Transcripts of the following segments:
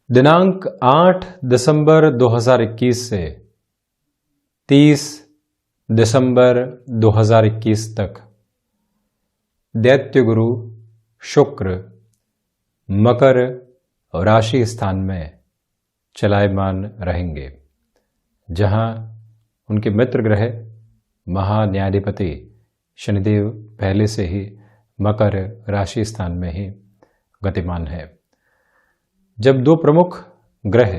दिनांक 8 दिसंबर 2021 से 30 दिसंबर 2021 तक दैत्य गुरु शुक्र मकर राशि स्थान में चलायमान रहेंगे, जहां उनके मित्र ग्रह महान्यायाधिपति शनिदेव पहले से ही मकर राशि स्थान में ही गतिमान है। जब दो प्रमुख ग्रह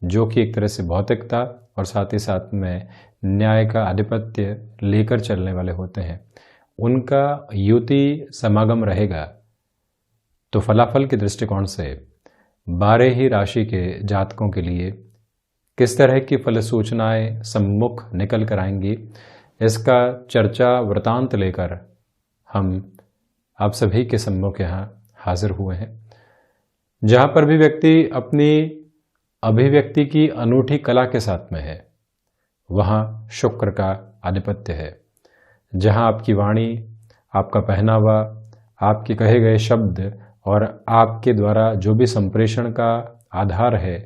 जो कि एक तरह से भौतिकता और साथ ही साथ में न्याय का आधिपत्य लेकर चलने वाले होते हैं, उनका युति समागम रहेगा तो फलाफल के दृष्टिकोण से 12 ही राशि के जातकों के लिए किस तरह की फल सूचनाएं सम्मुख निकल कर आएंगी, इसका चर्चा वृतांत लेकर हम आप सभी के सम्मुख यहाँ हाजिर हुए हैं। जहाँ पर भी व्यक्ति अपनी अभिव्यक्ति की अनूठी कला के साथ में है, वहाँ शुक्र का आधिपत्य है। जहाँ आपकी वाणी, आपका पहनावा, आपके कहे गए शब्द और आपके द्वारा जो भी संप्रेषण का आधार है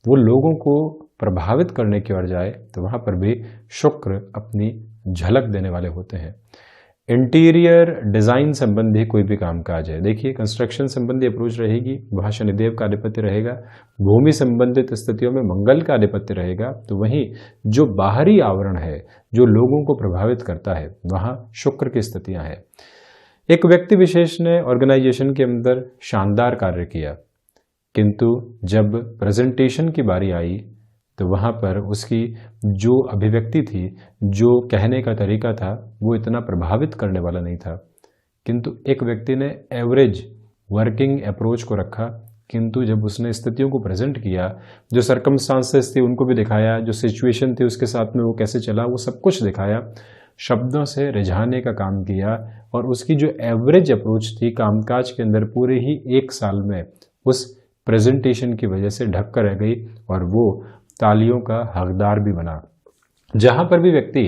वो लोगों को प्रभावित करने की ओर जाए, तो वहाँ पर भी शुक्र अपनी झलक देने वाले होते हैं। इंटीरियर डिज़ाइन संबंधी कोई भी कामकाज है, देखिए कंस्ट्रक्शन संबंधी अप्रोच रहेगी, वहाँ शनिदेव का आधिपत्य रहेगा। भूमि संबंधित स्थितियों में मंगल का आधिपत्य रहेगा, तो वहीं जो बाहरी आवरण है जो लोगों को प्रभावित करता है, वहाँ शुक्र की स्थितियाँ हैं। एक व्यक्ति विशेष ने ऑर्गेनाइजेशन के अंदर शानदार कार्य किया, किंतु जब प्रेजेंटेशन की बारी आई तो वहाँ पर उसकी जो अभिव्यक्ति थी, जो कहने का तरीका था, वो इतना प्रभावित करने वाला नहीं था। किंतु एक व्यक्ति ने एवरेज वर्किंग अप्रोच को रखा, किंतु जब उसने स्थितियों को प्रेजेंट किया, जो सर्कमस्टांसेस थी उनको भी दिखाया, जो सिचुएशन थी उसके साथ में वो कैसे चला, वो सब कुछ दिखाया, शब्दों से रिझाने का काम किया। और उसकी जो एवरेज अप्रोच थी कामकाज के अंदर, पूरे ही 1 साल में उस प्रेजेंटेशन की वजह से ढक कर रह गई और वो तालियों का हकदार भी बना। जहां पर भी व्यक्ति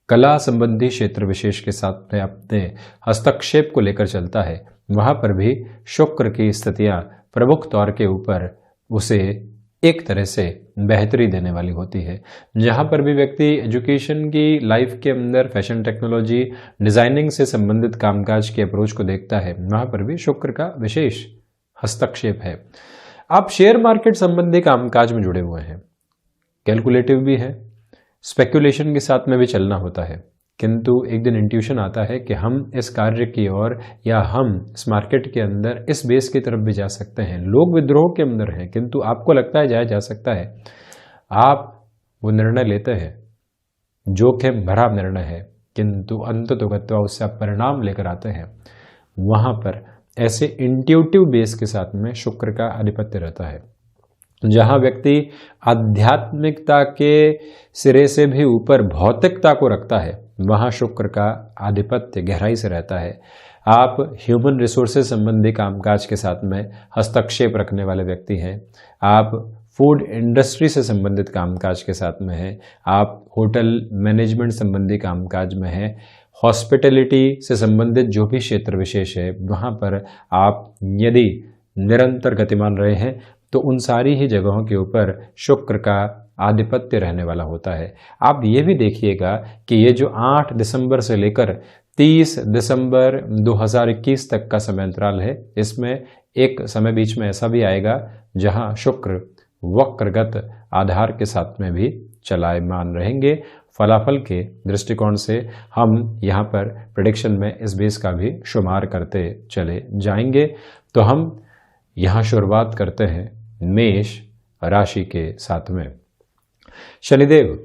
कला संबंधी क्षेत्र विशेष के साथ में अपने हस्तक्षेप को लेकर चलता है, वहां पर भी शुक्र की स्थितियां प्रमुख तौर के ऊपर उसे एक तरह से बेहतरी देने वाली होती है। जहां पर भी व्यक्ति एजुकेशन की लाइफ के अंदर फैशन टेक्नोलॉजी डिजाइनिंग से संबंधित कामकाज के अप्रोच को देखता है, वहां पर भी शुक्र का विशेष हस्तक्षेप है। आप शेयर मार्केट संबंधी कामकाज में जुड़े हुए हैं, कैलकुलेटिव भी है, स्पेकुलेशन के साथ में भी चलना होता है, किंतु एक दिन इंट्यूशन आता है कि हम इस कार्य की ओर या हम इस मार्केट के अंदर इस बेस की तरफ भी जा सकते हैं। लोग विद्रोह के अंदर हैं, किंतु आपको लगता है जाया जा सकता है। आप वो निर्णय लेते हैं, जोखिम भरा निर्णय है, किंतु अंततोगत्वा उससे आप परिणाम लेकर आते हैं। वहाँ पर ऐसे इंट्यूटिव बेस के साथ में शुक्र का आधिपत्य रहता है। जहां व्यक्ति आध्यात्मिकता के सिरे से भी ऊपर भौतिकता को रखता है, वहां शुक्र का आधिपत्य गहराई से रहता है। आप ह्यूमन रिसोर्सेज संबंधी कामकाज के साथ में हस्तक्षेप रखने वाले व्यक्ति हैं। आप फूड इंडस्ट्री से संबंधित कामकाज के साथ में हैं। आप होटल मैनेजमेंट संबंधी कामकाज में हैं। हॉस्पिटैलिटी से संबंधित जो भी क्षेत्र विशेष है, वहाँ पर आप यदि निरंतर गतिमान रहे हैं तो उन सारी ही जगहों के ऊपर शुक्र का आधिपत्य रहने वाला होता है। आप ये भी देखिएगा कि ये जो 8 दिसंबर से लेकर 30 दिसंबर 2021 तक का समय अंतराल है, इसमें एक समय बीच में ऐसा भी आएगा जहां शुक्र वक्रगत आधार के साथ में भी चलायमान रहेंगे। फलाफल के दृष्टिकोण से हम यहाँ पर प्रेडिक्शन में इस बेस का भी शुमार करते चले जाएंगे। तो हम यहाँ शुरुआत करते हैं मेष राशि के साथ में। शनिदेव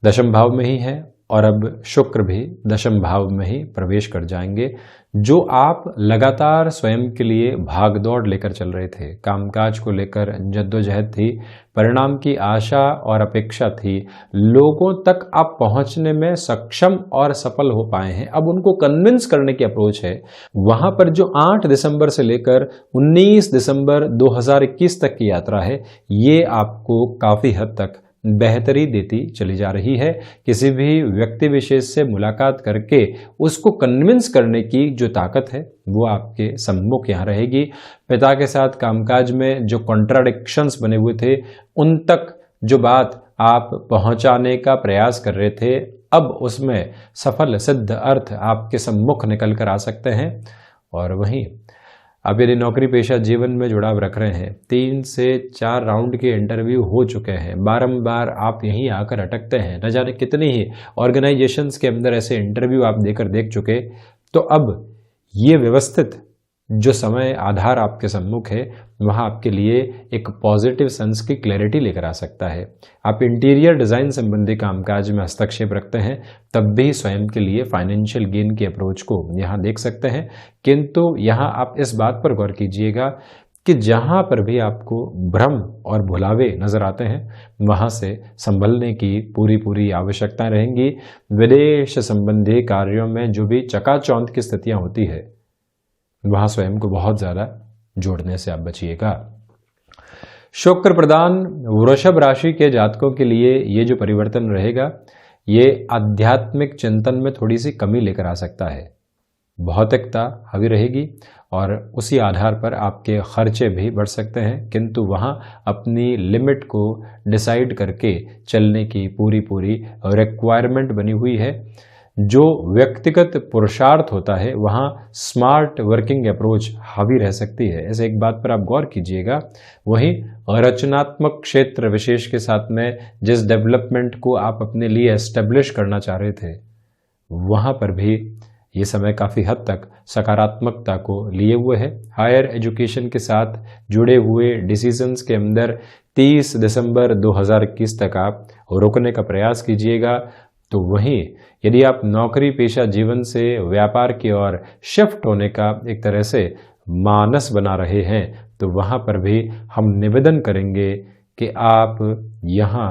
दशम भाव में ही है और अब शुक्र भी दशम भाव में ही प्रवेश कर जाएंगे। जो आप लगातार स्वयं के लिए भागदौड़ लेकर चल रहे थे, कामकाज को लेकर जद्दोजहद थी, परिणाम की आशा और अपेक्षा थी, लोगों तक आप पहुंचने में सक्षम और सफल हो पाए हैं, अब उनको कन्विंस करने की अप्रोच है। वहां पर जो 8 दिसंबर से लेकर 19 दिसंबर 2021 तक की यात्रा है, ये आपको काफी हद तक बेहतरी देती चली जा रही है। किसी भी व्यक्ति विशेष से मुलाकात करके उसको कन्विंस करने की जो ताकत है वो आपके सम्मुख यहाँ रहेगी। पिता के साथ कामकाज में जो कॉन्ट्राडिक्शंस बने हुए थे उन तक जो बात आप पहुंचाने का प्रयास कर रहे थे, अब उसमें सफल सिद्ध अर्थ आपके सम्मुख निकल कर आ सकते हैं। और वहीं अब यदि नौकरी पेशा जीवन में जुड़ाव रख रहे हैं, 3 से 4 राउंड के इंटरव्यू हो चुके हैं, बारंबार आप यहीं आकर अटकते हैं, न जाने कितनी ही ऑर्गेनाइजेशंस के अंदर ऐसे इंटरव्यू आप देकर देख चुके, तो अब ये व्यवस्थित जो समय आधार आपके सम्मुख है वहाँ आपके लिए एक पॉजिटिव सेंस की क्लैरिटी लेकर आ सकता है। आप इंटीरियर डिज़ाइन संबंधी कामकाज में हस्तक्षेप रखते हैं तब भी स्वयं के लिए फाइनेंशियल गेन की अप्रोच को यहाँ देख सकते हैं, किंतु यहाँ आप इस बात पर गौर कीजिएगा कि जहाँ पर भी आपको भ्रम और भुलावे नजर आते हैं वहाँ से संभलने की पूरी आवश्यकता रहेंगी। विदेश संबंधी कार्यों में जो भी चकाचौंध की स्थितियाँ होती है वहाँ स्वयं को बहुत ज़्यादा जोड़ने से आप बचिएगा। शुक्र प्रदान वृषभ राशि के जातकों के लिए ये जो परिवर्तन रहेगा ये आध्यात्मिक चिंतन में थोड़ी सी कमी लेकर आ सकता है। भौतिकता हावी रहेगी और उसी आधार पर आपके खर्चे भी बढ़ सकते हैं, किंतु वहाँ अपनी लिमिट को डिसाइड करके चलने की पूरी रिक्वायरमेंट बनी हुई है। जो व्यक्तिगत पुरुषार्थ होता है वहाँ स्मार्ट वर्किंग अप्रोच हावी रह सकती है, ऐसे एक बात पर आप गौर कीजिएगा। वहीं रचनात्मक क्षेत्र विशेष के साथ में जिस डेवलपमेंट को आप अपने लिए एस्टेब्लिश करना चाह रहे थे वहाँ पर भी ये समय काफ़ी हद तक सकारात्मकता को लिए हुए है। हायर एजुकेशन के साथ जुड़े हुए डिसीजंस के अंदर 30 दिसंबर 2021 तक आप रोकने का प्रयास कीजिएगा। तो वहीं यदि आप नौकरी पेशा जीवन से व्यापार की ओर शिफ्ट होने का एक तरह से मानस बना रहे हैं तो वहाँ पर भी हम निवेदन करेंगे कि आप यहाँ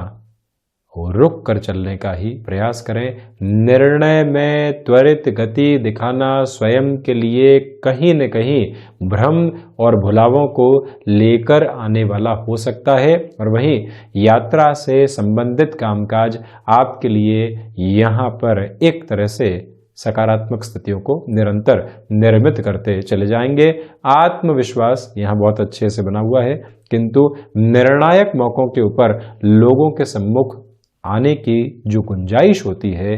रुक कर चलने का ही प्रयास करें। निर्णय में त्वरित गति दिखाना स्वयं के लिए कहीं न कहीं भ्रम और भुलावों को लेकर आने वाला हो सकता है, और वहीं यात्रा से संबंधित कामकाज आपके लिए यहाँ पर एक तरह से सकारात्मक स्थितियों को निरंतर निर्मित करते चले जाएंगे। आत्मविश्वास यहाँ बहुत अच्छे से बना हुआ है, किंतु निर्णायक मौकों के ऊपर लोगों के सम्मुख आने की जो गुंजाइश होती है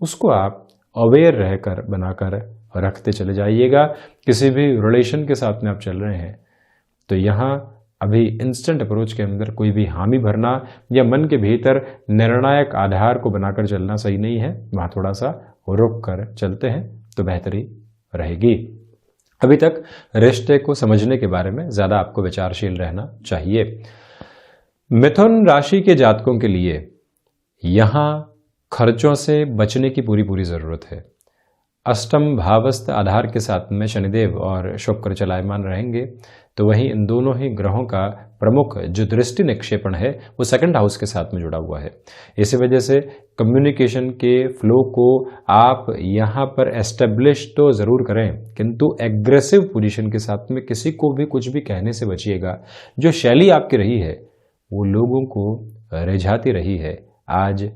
उसको आप अवेयर रहकर बनाकर रखते चले जाइएगा। किसी भी रिलेशन के साथ में आप चल रहे हैं तो यहाँ अभी इंस्टेंट अप्रोच के अंदर कोई भी हामी भरना या मन के भीतर निर्णायक आधार को बनाकर चलना सही नहीं है। वहाँ थोड़ा सा रुक कर चलते हैं तो बेहतरी रहेगी। अभी तक रिश्ते को समझने के बारे में ज़्यादा आपको विचारशील रहना चाहिए। मिथुन राशि के जातकों के लिए यहाँ खर्चों से बचने की पूरी ज़रूरत है। अष्टम भावस्थ आधार के साथ में शनिदेव और शुक्र चलायमान रहेंगे, तो वहीं इन दोनों ही ग्रहों का प्रमुख जो दृष्टि निक्षेपण है वो सेकंड हाउस के साथ में जुड़ा हुआ है। इसी वजह से कम्युनिकेशन के फ्लो को आप यहाँ पर एस्टेब्लिश तो ज़रूर करें, किंतु एग्रेसिव पोजीशन के साथ में किसी को भी कुछ भी कहने से बचिएगा। जो शैली आपकी रही है वो लोगों को रिझाती रही है, आज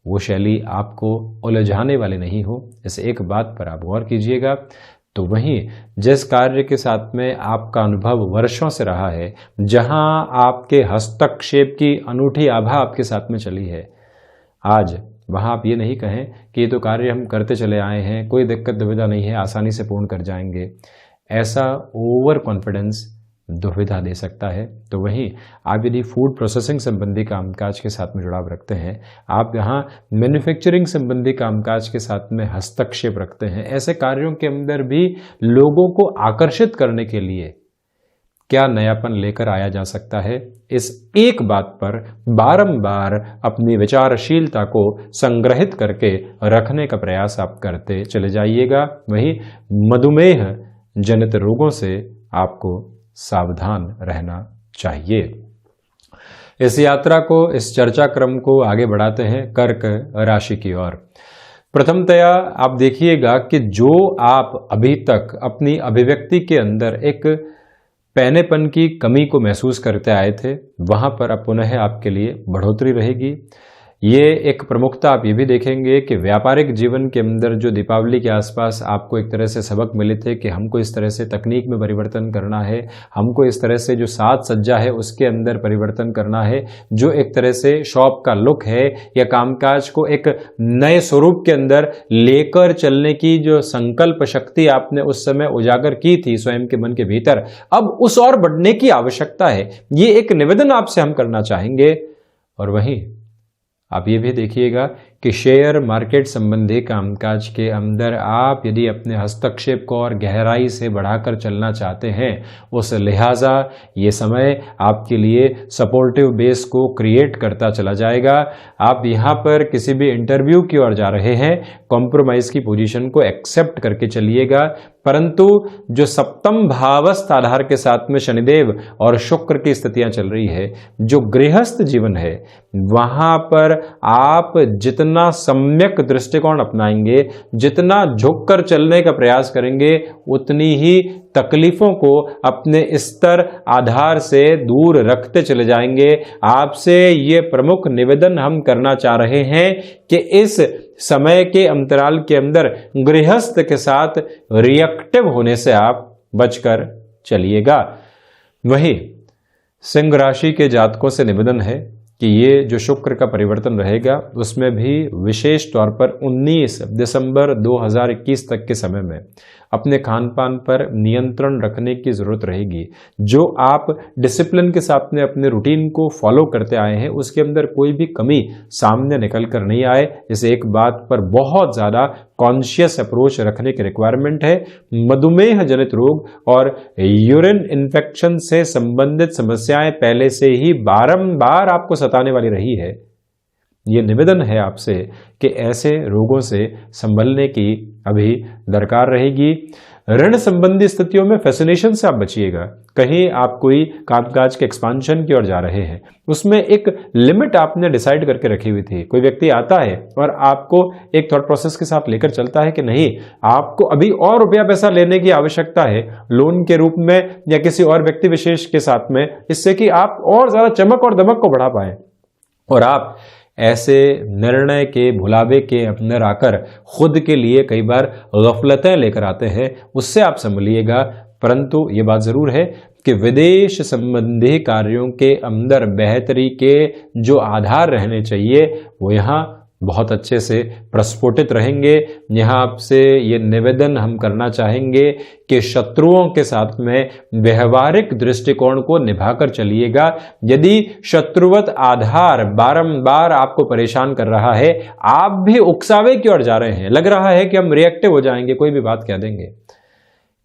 वो शैली आपको उलझाने वाली नहीं हो, इस एक बात पर आप गौर कीजिएगा। तो वहीं जिस कार्य के साथ में आपका अनुभव वर्षों से रहा है, जहां आपके हस्तक्षेप की अनूठी आभा आपके साथ में चली है, आज वहां आप ये नहीं कहें कि ये तो कार्य हम करते चले आए हैं, कोई दिक्कत दुविधा नहीं है, आसानी से पूर्ण कर जाएंगे। ऐसा ओवर कॉन्फिडेंस दुविधा दे सकता है। तो वहीं आप यदि फूड प्रोसेसिंग संबंधी कामकाज के साथ में जुड़ाव रखते हैं, आप यहाँ मैन्युफैक्चरिंग संबंधी कामकाज के साथ में हस्तक्षेप रखते हैं, ऐसे कार्यों के अंदर भी लोगों को आकर्षित करने के लिए क्या नयापन लेकर आया जा सकता है, इस एक बात पर बारंबार अपनी विचारशीलता को संग्रहित करके रखने का प्रयास आप करते चले जाइएगा। वहीं मधुमेह जनित रोगों से आपको सावधान रहना चाहिए। इस यात्रा को, इस चर्चा क्रम को आगे बढ़ाते हैं कर्क राशि की ओर। प्रथमतया आप देखिएगा कि जो आप अभी तक अपनी अभिव्यक्ति के अंदर एक पहनेपन की कमी को महसूस करते आए थे, वहां पर अब पुनः आपके लिए बढ़ोतरी रहेगी। ये एक प्रमुखता आप ये भी देखेंगे कि व्यापारिक जीवन के अंदर जो दीपावली के आसपास आपको एक तरह से सबक मिले थे कि हमको इस तरह से तकनीक में परिवर्तन करना है, हमको इस तरह से जो साज सज्जा है उसके अंदर परिवर्तन करना है, जो एक तरह से शॉप का लुक है या कामकाज को एक नए स्वरूप के अंदर लेकर चलने की जो संकल्प शक्ति आपने उस समय उजागर की थी स्वयं के मन के भीतर, अब उस और बढ़ने की आवश्यकता है। ये एक निवेदन आपसे हम करना चाहेंगे। और वहीं आप ये भी देखिएगा कि शेयर मार्केट संबंधी कामकाज के अंदर आप यदि अपने हस्तक्षेप को और गहराई से बढ़ाकर चलना चाहते हैं, उस लिहाजा ये समय आपके लिए सपोर्टिव बेस को क्रिएट करता चला जाएगा। आप यहाँ पर किसी भी इंटरव्यू की ओर जा रहे हैं, कॉम्प्रोमाइज की पोजीशन को एक्सेप्ट करके चलिएगा, परंतु जो सप्तम भावस्थ आधार के साथ में शनिदेव और शुक्र की स्थितियां चल रही है, जो गृहस्थ जीवन है, वहां पर आप जितना सम्यक दृष्टिकोण अपनाएंगे, जितना झुककर चलने का प्रयास करेंगे, उतनी ही तकलीफों को अपने स्तर आधार से दूर रखते चले जाएंगे। आपसे ये प्रमुख निवेदन हम करना चाह रहे हैं कि इस समय के अंतराल के अंदर गृहस्थ के साथ रिएक्टिव होने से आप बचकर चलिएगा। वहीं सिंह राशि के जातकों से निवेदन है कि ये जो शुक्र का परिवर्तन रहेगा उसमें भी विशेष तौर पर 19 दिसंबर 2021 तक के समय में अपने खान पान पर नियंत्रण रखने की जरूरत रहेगी। जो आप डिसिप्लिन के साथ में अपने रूटीन को फॉलो करते आए हैं उसके अंदर कोई भी कमी सामने निकल कर नहीं आए, इस एक बात पर बहुत ज़्यादा कॉन्शियस अप्रोच रखने की रिक्वायरमेंट है। मधुमेह जनित रोग और यूरिन इन्फेक्शन से संबंधित समस्याएं पहले से ही बारंबार आपको सताने वाली रही है। ये निवेदन है आपसे कि ऐसे रोगों से संभलने की अभी दरकार रहेगी। ऋण संबंधी स्थितियों में फैसिनेशन से आप बचिएगा। कहीं आप कोई कामकाज के एक्सपांशन की ओर जा रहे हैं, उसमें एक लिमिट आपने डिसाइड करके रखी हुई थी। कोई व्यक्ति आता है और आपको एक थॉट प्रोसेस के साथ लेकर चलता है कि नहीं, आपको अभी और रुपया पैसा लेने की आवश्यकता है लोन के रूप में या किसी और व्यक्ति विशेष के साथ में, इससे कि आप और ज्यादा चमक और दमक को बढ़ा पाए। और आप ऐसे निर्णय के भुलावे के अंदर आकर खुद के लिए कई बार गफलतें लेकर आते हैं, उससे आप संभलिएगा। परंतु ये बात जरूर है कि विदेश संबंधी कार्यों के अंदर बेहतरी के जो आधार रहने चाहिए वो यहाँ बहुत अच्छे से प्रस्फुटित रहेंगे। यहाँ आपसे ये निवेदन हम करना चाहेंगे कि शत्रुओं के साथ में व्यवहारिक दृष्टिकोण को निभाकर चलिएगा। यदि शत्रुवत आधार बारंबार आपको परेशान कर रहा है, आप भी उकसावे की ओर जा रहे हैं, लग रहा है कि हम रिएक्टिव हो जाएंगे, कोई भी बात कह देंगे,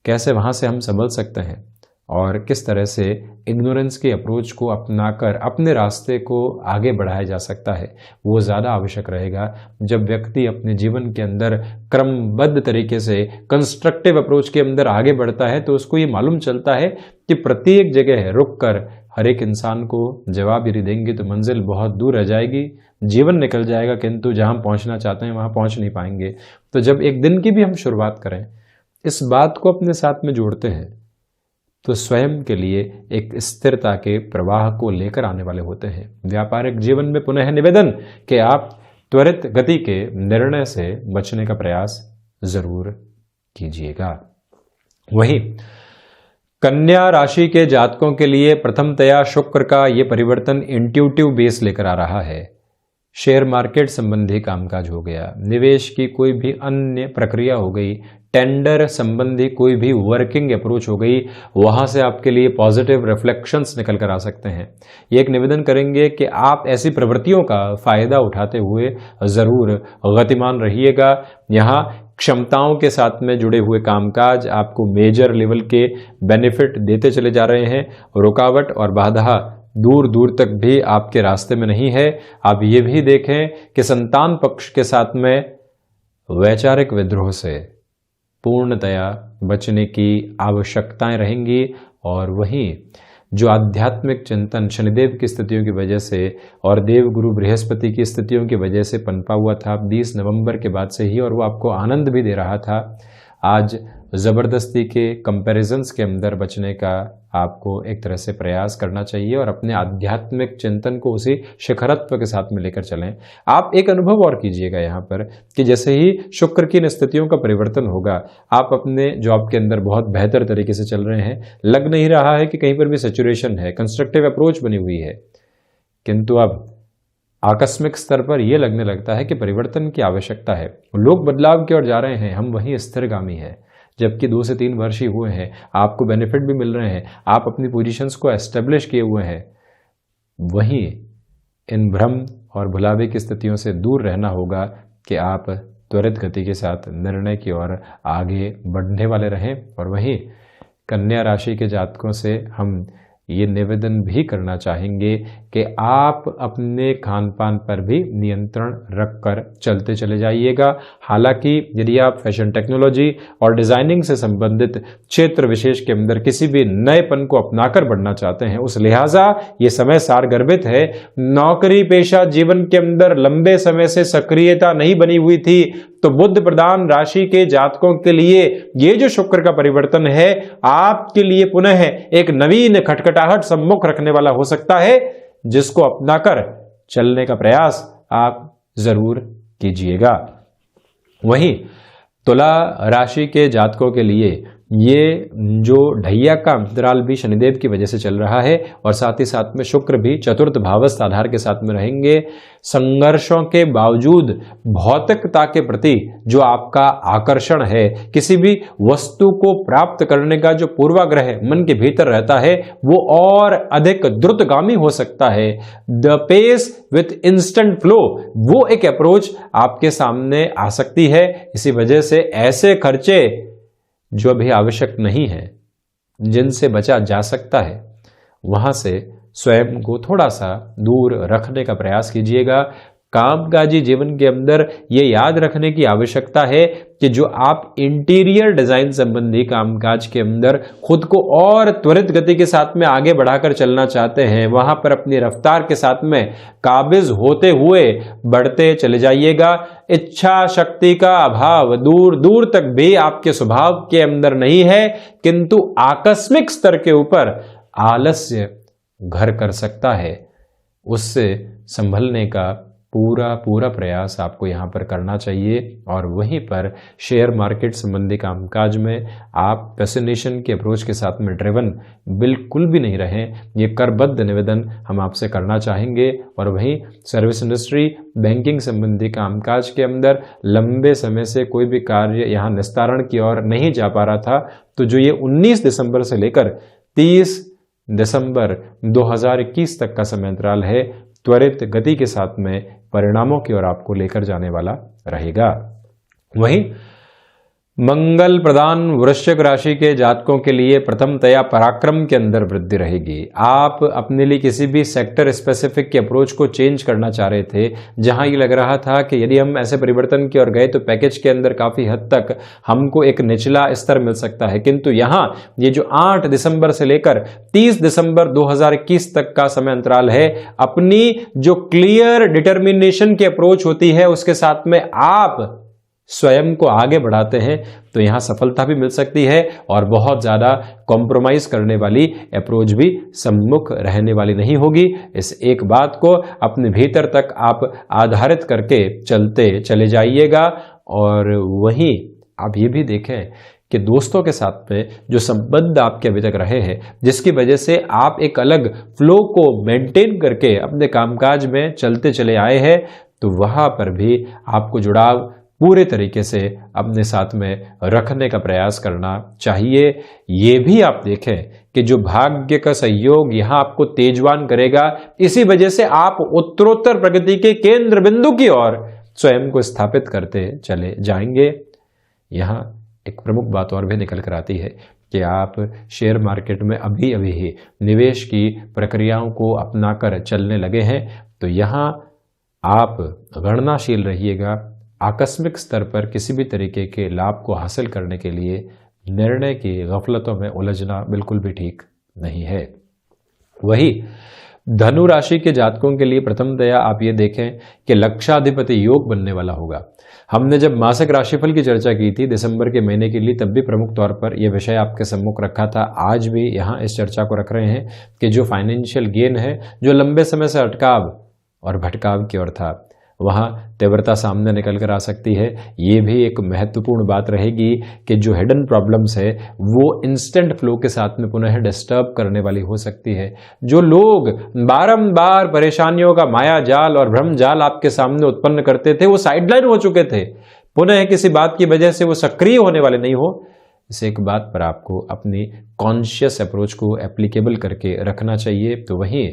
कैसे वहां से हम संभल सकते हैं और किस तरह से इग्नोरेंस की अप्रोच को अपनाकर अपने रास्ते को आगे बढ़ाया जा सकता है, वो ज़्यादा आवश्यक रहेगा। जब व्यक्ति अपने जीवन के अंदर क्रमबद्ध तरीके से कंस्ट्रक्टिव अप्रोच के अंदर आगे बढ़ता है तो उसको ये मालूम चलता है कि प्रत्येक जगह रुक कर हर एक इंसान को जवाब यदि देंगे तो मंजिल बहुत दूर रह जाएगी, जीवन निकल जाएगा, किंतु जहाँ पहुँचना चाहते हैं वहाँ पहुँच नहीं पाएंगे। तो जब एक दिन की भी हम शुरुआत करें, इस बात को अपने साथ में जोड़ते हैं, तो स्वयं के लिए एक स्थिरता के प्रवाह को लेकर आने वाले होते हैं। व्यापारिक जीवन में पुनः निवेदन कि आप त्वरित गति के निर्णय से बचने का प्रयास जरूर कीजिएगा। वहीं कन्या राशि के जातकों के लिए प्रथमतया शुक्र का ये परिवर्तन इंट्यूटिव बेस लेकर आ रहा है। शेयर मार्केट संबंधी कामकाज हो गया, निवेश की कोई भी अन्य प्रक्रिया हो गई, टेंडर संबंधी कोई भी वर्किंग अप्रोच हो गई, वहां से आपके लिए पॉजिटिव रिफ्लेक्शंस निकल कर आ सकते हैं। ये एक निवेदन करेंगे कि आप ऐसी प्रवृत्तियों का फायदा उठाते हुए जरूर गतिमान रहिएगा। यहाँ क्षमताओं के साथ में जुड़े हुए कामकाज आपको मेजर लेवल के बेनिफिट देते चले जा रहे हैं। रुकावट और बाधा दूर दूर तक भी आपके रास्ते में नहीं है। आप ये भी देखें कि संतान पक्ष के साथ में वैचारिक विद्रोह से पूर्णतया बचने की आवश्यकताएं रहेंगी। और वहीं जो आध्यात्मिक चिंतन शनिदेव की स्थितियों की वजह से और देवगुरु बृहस्पति की स्थितियों की वजह से पनपा हुआ था 20 नवंबर के बाद से ही, और वो आपको आनंद भी दे रहा था, आज ज़बरदस्ती के कंपैरिजंस के अंदर बचने का आपको एक तरह से प्रयास करना चाहिए और अपने आध्यात्मिक चिंतन को उसी शिखरत्व के साथ में लेकर चलें। आप एक अनुभव और कीजिएगा यहाँ पर कि जैसे ही शुक्र की इन स्थितियों का परिवर्तन होगा, आप अपने जॉब के अंदर बहुत बेहतर तरीके से चल रहे हैं, लग नहीं रहा है कि कहीं पर भी सैचुरेशन है, कंस्ट्रक्टिव अप्रोच बनी हुई है, किंतु अब आकस्मिक स्तर पर यह लगने लगता है कि परिवर्तन की आवश्यकता है। लोग बदलाव की ओर जा रहे हैं, हम वहीं स्थिरगामी हैं। जबकि 2 से 3 वर्ष ही हुए हैं, आपको बेनिफिट भी मिल रहे हैं, आप अपनी पोजीशंस को एस्टेब्लिश किए हुए हैं, वहीं इन भ्रम और भुलावे की स्थितियों से दूर रहना होगा कि आप त्वरित गति के साथ निर्णय की ओर आगे बढ़ने वाले रहें। और वहीं कन्या राशि के जातकों से हम ये निवेदन भी करना चाहेंगे कि आप अपने खान पान पर भी नियंत्रण रखकर चलते चले जाइएगा। हालांकि यदि आप फैशन टेक्नोलॉजी और डिजाइनिंग से संबंधित क्षेत्र विशेष के अंदर किसी भी नएपन को अपनाकर बढ़ना चाहते हैं, उस लिहाजा ये समय सारगर्भित है। नौकरी पेशा जीवन के अंदर लंबे समय से सक्रियता नहीं बनी हुई थी, तो बुध प्रधान राशि के जातकों के लिए ये जो शुक्र का परिवर्तन है, आपके लिए पुनः एक नवीन खटखटाहट सम्मुख रखने वाला हो सकता है, जिसको अपनाकर चलने का प्रयास आप जरूर कीजिएगा। वहीं तुला राशि के जातकों के लिए ये जो ढैया का अंतराल भी शनिदेव की वजह से चल रहा है और साथ ही साथ में शुक्र भी चतुर्थ भावस्थ आधार के साथ में रहेंगे। संघर्षों के बावजूद भौतिकता के प्रति जो आपका आकर्षण है, किसी भी वस्तु को प्राप्त करने का जो पूर्वाग्रह मन के भीतर रहता है, वो और अधिक द्रुतगामी हो सकता है। The pace with instant flow, वो एक अप्रोच आपके सामने आ सकती है। इसी वजह से ऐसे खर्चे जो अभी आवश्यक नहीं है, जिनसे बचा जा सकता है, वहां से स्वयं को थोड़ा सा दूर रखने का प्रयास कीजिएगा। कामकाजी जीवन के अंदर ये याद रखने की आवश्यकता है कि जो आप इंटीरियर डिजाइन संबंधी कामकाज के अंदर खुद को और त्वरित गति के साथ में आगे बढ़ाकर चलना चाहते हैं, वहां पर अपनी रफ्तार के साथ में काबिज होते हुए बढ़ते चले जाइएगा। इच्छा शक्ति का अभाव दूर दूर तक भी आपके स्वभाव के अंदर नहीं है, किंतु आकस्मिक स्तर के ऊपर आलस्य घर कर सकता है। उससे संभलने का पूरा प्रयास आपको यहाँ पर करना चाहिए। और वहीं पर शेयर मार्केट संबंधी कामकाज में आप पैसिनेशन के अप्रोच के साथ में ड्रिवन बिल्कुल भी नहीं रहें, ये करबद्ध निवेदन हम आपसे करना चाहेंगे। और वहीं सर्विस इंडस्ट्री, बैंकिंग संबंधी कामकाज के अंदर लंबे समय से कोई भी कार्य यहाँ निस्तारण की ओर नहीं जा पा रहा था, तो जो ये 19 दिसंबर से लेकर 30 दिसंबर 2021 तक का समय अंतराल है, त्वरित गति के साथ में परिणामों की ओर आपको लेकर जाने वाला रहेगा। वहीं मंगल प्रधान वृश्चिक राशि के जातकों के लिए प्रथमतया पराक्रम के अंदर वृद्धि रहेगी। आप अपने लिए किसी भी सेक्टर स्पेसिफिक की अप्रोच को चेंज करना चाह रहे थे, जहां ये लग रहा था कि यदि हम ऐसे परिवर्तन की ओर गए तो पैकेज के अंदर काफी हद तक हमको एक निचला स्तर मिल सकता है, किंतु यहां ये जो 8 दिसंबर से लेकर 30 दिसंबर 2021 तक का समय अंतराल है, अपनी जो क्लियर डिटर्मिनेशन की अप्रोच होती है उसके साथ में आप स्वयं को आगे बढ़ाते हैं, तो यहां सफलता भी मिल सकती है और बहुत ज्यादा कॉम्प्रोमाइज करने वाली अप्रोच भी सम्मुख रहने वाली नहीं होगी। इस एक बात को अपने भीतर तक आप आधारित करके चलते चले जाइएगा। और वहीं आप ये भी देखें कि दोस्तों के साथ में जो संबंध आपके अभी तक रहे हैं, जिसकी वजह से आप एक अलग फ्लो को मेंटेन करके अपने कामकाज में चलते चले आए हैं, तो वहां पर भी आपको जुड़ाव पूरे तरीके से अपने साथ में रखने का प्रयास करना चाहिए। ये भी आप देखें कि जो भाग्य का सहयोग यहां आपको तेजवान करेगा, इसी वजह से आप उत्तरोत्तर प्रगति के केंद्र बिंदु की ओर स्वयं को स्थापित करते चले जाएंगे। यहां एक प्रमुख बात और भी निकल कर आती है कि आप शेयर मार्केट में अभी ही निवेश की प्रक्रियाओं को अपनाकर चलने लगे हैं, तो यहां आप गणनाशील रहिएगा। आकस्मिक स्तर पर किसी भी तरीके के लाभ को हासिल करने के लिए निर्णय की गफलतों में उलझना बिल्कुल भी ठीक नहीं है। वही धनु राशि के जातकों के लिए प्रथमतया आप ये देखें कि लक्षाधिपति योग बनने वाला होगा। हमने जब मासिक राशिफल की चर्चा की थी दिसंबर के महीने के लिए, तब भी प्रमुख तौर पर यह विषय आपके सम्मुख रखा था। आज भी यहाँ इस चर्चा को रख रहे हैं कि जो फाइनेंशियल गेन है, जो लंबे समय से अटकाव और भटकाव की ओर था, वहाँ तीव्रता सामने निकल कर आ सकती है। ये भी एक महत्वपूर्ण बात रहेगी कि जो हिडन प्रॉब्लम्स है वो इंस्टेंट फ्लो के साथ में पुनः डिस्टर्ब करने वाली हो सकती है। जो लोग बारंबार परेशानियों का माया जाल और भ्रम जाल आपके सामने उत्पन्न करते थे, वो साइडलाइन हो चुके थे, पुनः किसी बात की वजह से वो सक्रिय होने वाले नहीं हो। इस एक बात पर आपको अपनी कॉन्शियस अप्रोच को एप्लीकेबल करके रखना चाहिए। तो वहीं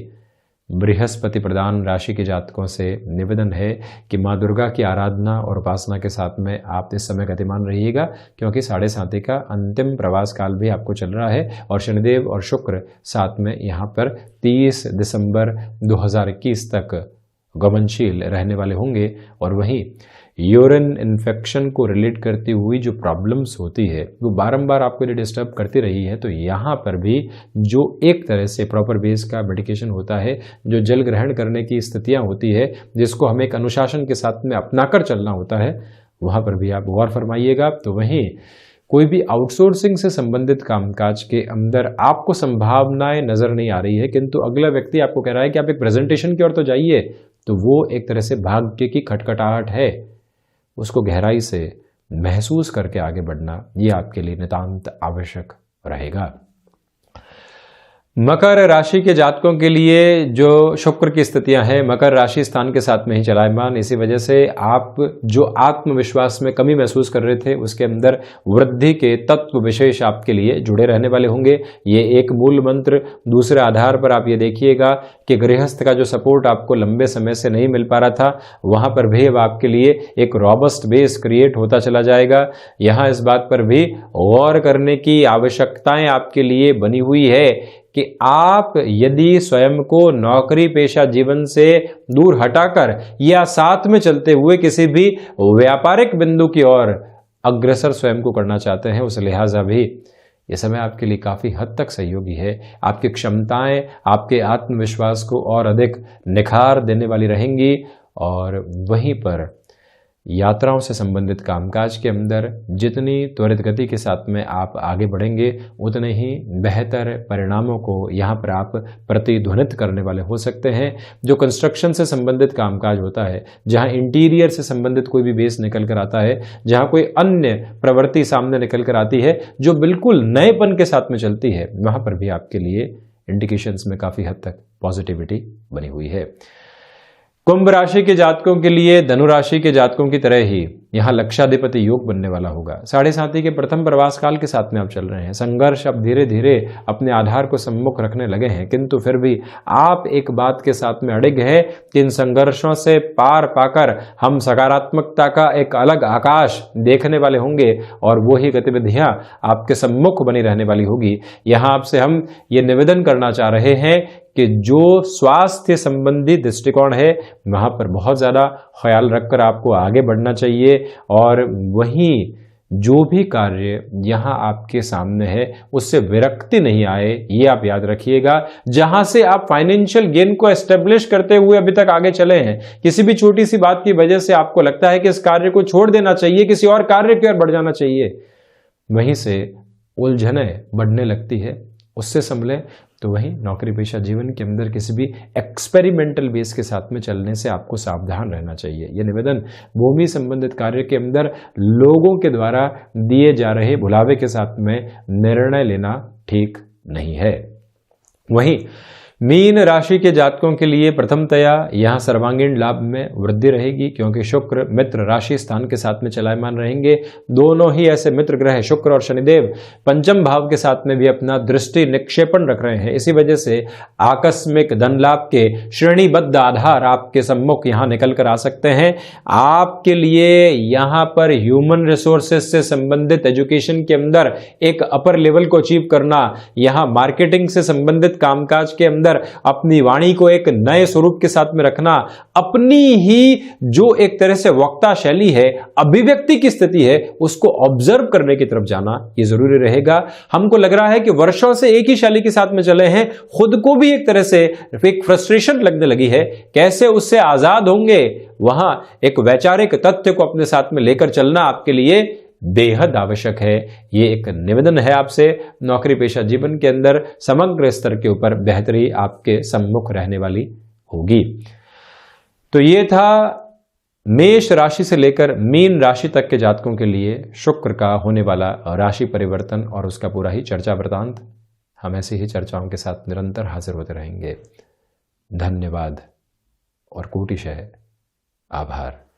बृहस्पति प्रधान राशि के जातकों से निवेदन है कि माँ दुर्गा की आराधना और उपासना के साथ में आप इस समय गतिमान रहिएगा, क्योंकि 7.5 का अंतिम प्रवास काल भी आपको चल रहा है और शनिदेव और शुक्र साथ में यहाँ पर 30 दिसंबर 2021 तक गमनशील रहने वाले होंगे। और वहीं यूरिन इन्फेक्शन को रिलेट करती हुई जो प्रॉब्लम्स होती है वो बारंबार आपको डिस्टर्ब करती रही है, तो यहाँ पर भी जो एक तरह से प्रॉपर बेस का मेडिकेशन होता है, जो जल ग्रहण करने की स्थितियाँ होती है, जिसको हमें एक अनुशासन के साथ में अपनाकर चलना होता है, वहाँ पर भी आप गौर फरमाइएगा। तो वहीं कोई भी आउटसोर्सिंग से संबंधित कामकाज के अंदर आपको संभावनाएं नजर नहीं आ रही है, किंतु अगला व्यक्ति आपको कह रहा है कि आप एक प्रेजेंटेशन की ओर तो जाइए, तो वो एक तरह से भाग्य की खटखटाहट है, उसको गहराई से महसूस करके आगे बढ़ना ये आपके लिए नितांत आवश्यक रहेगा। मकर राशि के जातकों के लिए जो शुक्र की स्थितियां हैं, मकर राशि स्थान के साथ में ही चलायमान, इसी वजह से आप जो आत्मविश्वास में कमी महसूस कर रहे थे उसके अंदर वृद्धि के तत्व विशेष आपके लिए जुड़े रहने वाले होंगे। ये एक मूल मंत्र। दूसरे आधार पर आप ये देखिएगा कि गृहस्थ का जो सपोर्ट आपको लंबे समय से नहीं मिल पा रहा था, वहां पर भी अब आपके लिए एक रॉबस्ट बेस क्रिएट होता चला जाएगा। यहाँ इस बात पर भी गौर करने की आवश्यकताएं आपके लिए बनी हुई है कि आप यदि स्वयं को नौकरी पेशा जीवन से दूर हटाकर या साथ में चलते हुए किसी भी व्यापारिक बिंदु की ओर अग्रसर स्वयं को करना चाहते हैं, उस लिहाजा भी ये समय आपके लिए काफ़ी हद तक सहयोगी है। आपकी क्षमताएं आपके आत्मविश्वास को और अधिक निखार देने वाली रहेंगी और वहीं पर यात्राओं से संबंधित कामकाज के अंदर जितनी त्वरित गति के साथ में आप आगे बढ़ेंगे, उतने ही बेहतर परिणामों को यहाँ पर आप प्रतिध्वनित करने वाले हो सकते हैं। जो कंस्ट्रक्शन से संबंधित कामकाज होता है, जहाँ इंटीरियर से संबंधित कोई भी बेस निकल कर आता है, जहाँ कोई अन्य प्रवृत्ति सामने निकल कर आती है जो बिल्कुल नएपन के साथ में चलती है, वहाँ पर भी आपके लिए इंडिकेशंस में काफ़ी हद तक पॉजिटिविटी बनी हुई है। कुंभ राशि के जातकों के लिए धनु राशि के जातकों की तरह ही यहाँ लक्षाधिपति योग बनने वाला होगा। 7.5 के प्रथम प्रवास काल के साथ में आप चल रहे हैं। संघर्ष अब धीरे धीरे अपने आधार को सम्मुख रखने लगे हैं, किंतु फिर भी आप एक बात के साथ में अड़िग है कि इन संघर्षों से पार पाकर हम सकारात्मकता का एक अलग आकाश देखने वाले होंगे और वो ही गतिविधियां आपके सम्मुख बनी रहने वाली होगी। यहाँ आपसे हम ये निवेदन करना चाह रहे हैं कि जो स्वास्थ्य संबंधी दृष्टिकोण है, वहां पर बहुत ज़्यादा ख्याल रखकर आपको आगे बढ़ना चाहिए और वहीं जो भी कार्य यहाँ आपके सामने है उससे विरक्ति नहीं आए, ये आप याद रखिएगा। जहां से आप फाइनेंशियल गेन को एस्टेब्लिश करते हुए अभी तक आगे चले हैं, किसी भी छोटी सी बात की वजह से आपको लगता है कि इस कार्य को छोड़ देना चाहिए, किसी और कार्य की ओर बढ़ जाना चाहिए, वहीं से उलझनें बढ़ने लगती है, उससे संभलें। तो वहीं नौकरी पेशा जीवन के अंदर किसी भी एक्सपेरिमेंटल बेस के साथ में चलने से आपको सावधान रहना चाहिए। यह निवेदन भूमि संबंधित कार्य के अंदर लोगों के द्वारा दिए जा रहे बुलावे के साथ में निर्णय लेना ठीक नहीं है। वहीं मीन राशि के जातकों के लिए प्रथमतया यहाँ सर्वांगीण लाभ में वृद्धि रहेगी, क्योंकि शुक्र मित्र राशि स्थान के साथ में चलायमान रहेंगे। दोनों ही ऐसे मित्र ग्रह शुक्र और शनिदेव पंचम भाव के साथ में भी अपना दृष्टि निक्षेपण रख रहे हैं। इसी वजह से आकस्मिक धन लाभ के श्रेणीबद्ध आधार आपके सम्मुख यहाँ निकल कर आ सकते हैं। आपके लिए यहाँ पर ह्यूमन रिसोर्सेज से संबंधित एजुकेशन के अंदर एक अपर लेवल को अचीव करना, यहाँ मार्केटिंग से संबंधित कामकाज के अंदर अंदर अपनी वाणी को एक नए स्वरूप के साथ में रखना, अपनी ही जो एक तरह से वक्ता शैली है, अभिव्यक्ति की स्थिति है, उसको ऑब्जर्व करने की तरफ जाना ये जरूरी रहेगा। हमको लग रहा है कि वर्षों से एक ही शैली के साथ में चले हैं, खुद को भी एक तरह से एक फ्रस्ट्रेशन लगने लगी है, कैसे उससे आजाद होंगे। वहां एक वैचारिक तथ्य को अपने साथ में लेकर चलना आपके लिए बेहद आवश्यक है। ये एक निवेदन है आपसे, नौकरी पेशा जीवन के अंदर समग्र स्तर के ऊपर बेहतरी आपके सम्मुख रहने वाली होगी। तो ये था मेष राशि से लेकर मीन राशि तक के जातकों के लिए शुक्र का होने वाला राशि परिवर्तन और उसका पूरा ही चर्चा वृतांत। हम ऐसी ही चर्चाओं के साथ निरंतर हाजिर होते रहेंगे। धन्यवाद और कोटिशः आभार।